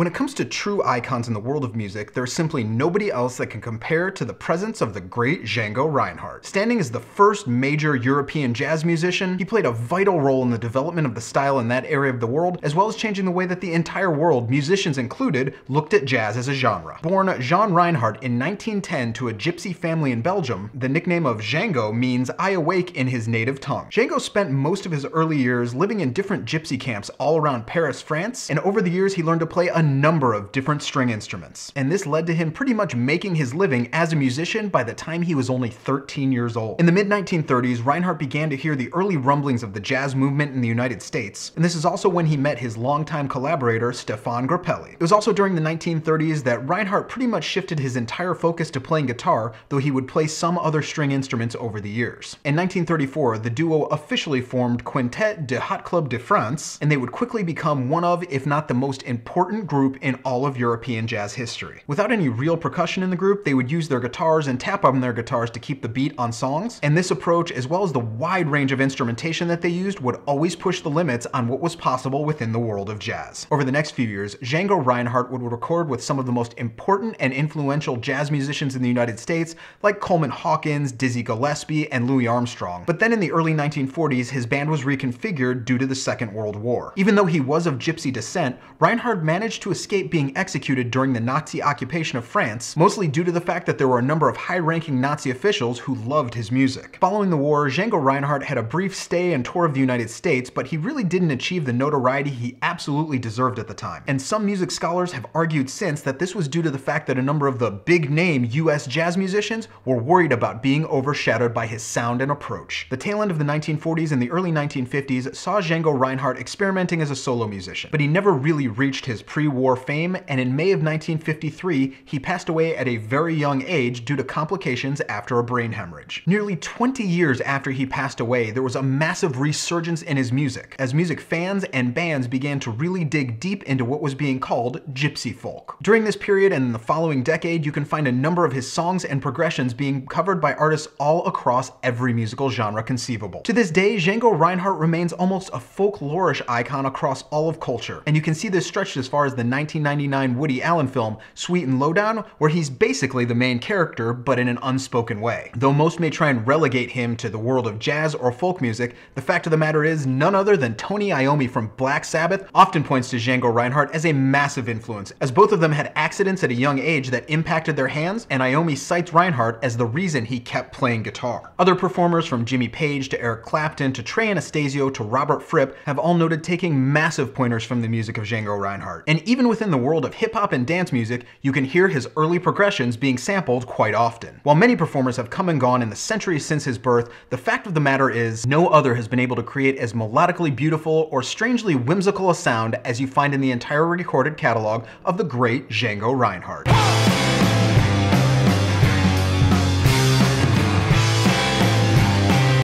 When it comes to true icons in the world of music, there's simply nobody else that can compare to the presence of the great Django Reinhardt. Standing as the first major European jazz musician, he played a vital role in the development of the style in that area of the world, as well as changing the way that the entire world, musicians included, looked at jazz as a genre. Born Jean Reinhardt in 1910 to a gypsy family in Belgium, the nickname of Django means "I awake" in his native tongue. Django spent most of his early years living in different gypsy camps all around Paris, France, and over the years he learned to play a number of different string instruments. And this led to him pretty much making his living as a musician by the time he was only 13 years old. In the mid-1930s, Reinhardt began to hear the early rumblings of the jazz movement in the United States, and this is also when he met his longtime collaborator, Stéphane Grappelli. It was also during the 1930s that Reinhardt pretty much shifted his entire focus to playing guitar, though he would play some other string instruments over the years. In 1934, the duo officially formed Quintet de Hot Club de France, and they would quickly become one of, if not the most important group in all of European jazz history. Without any real percussion in the group, they would use their guitars and tap on their guitars to keep the beat on songs, and this approach, as well as the wide range of instrumentation that they used, would always push the limits on what was possible within the world of jazz. Over the next few years, Django Reinhardt would record with some of the most important and influential jazz musicians in the United States, like Coleman Hawkins, Dizzy Gillespie, and Louis Armstrong. But then in the early 1940s, his band was reconfigured due to the Second World War. Even though he was of gypsy descent, Reinhardt managed to escape being executed during the Nazi occupation of France, mostly due to the fact that there were a number of high-ranking Nazi officials who loved his music. Following the war, Django Reinhardt had a brief stay and tour of the United States, but he really didn't achieve the notoriety he absolutely deserved at the time. And some music scholars have argued since that this was due to the fact that a number of the big-name US jazz musicians were worried about being overshadowed by his sound and approach. The tail end of the 1940s and the early 1950s saw Django Reinhardt experimenting as a solo musician, but he never really reached his pre-war fame, and in May of 1953, he passed away at a very young age due to complications after a brain hemorrhage. Nearly 20 years after he passed away, there was a massive resurgence in his music, as music fans and bands began to really dig deep into what was being called gypsy folk. During this period and in the following decade, you can find a number of his songs and progressions being covered by artists all across every musical genre conceivable. To this day, Django Reinhardt remains almost a folklorish icon across all of culture, and you can see this stretched as far as the 1999 Woody Allen film Sweet and Lowdown, where he's basically the main character, but in an unspoken way. Though most may try and relegate him to the world of jazz or folk music, the fact of the matter is none other than Tony Iommi from Black Sabbath often points to Django Reinhardt as a massive influence, as both of them had accidents at a young age that impacted their hands, and Iommi cites Reinhardt as the reason he kept playing guitar. Other performers from Jimmy Page to Eric Clapton to Trey Anastasio to Robert Fripp have all noted taking massive pointers from the music of Django Reinhardt. And even within the world of hip-hop and dance music, you can hear his early progressions being sampled quite often. While many performers have come and gone in the centuries since his birth, the fact of the matter is no other has been able to create as melodically beautiful or strangely whimsical a sound as you find in the entire recorded catalog of the great Django Reinhardt.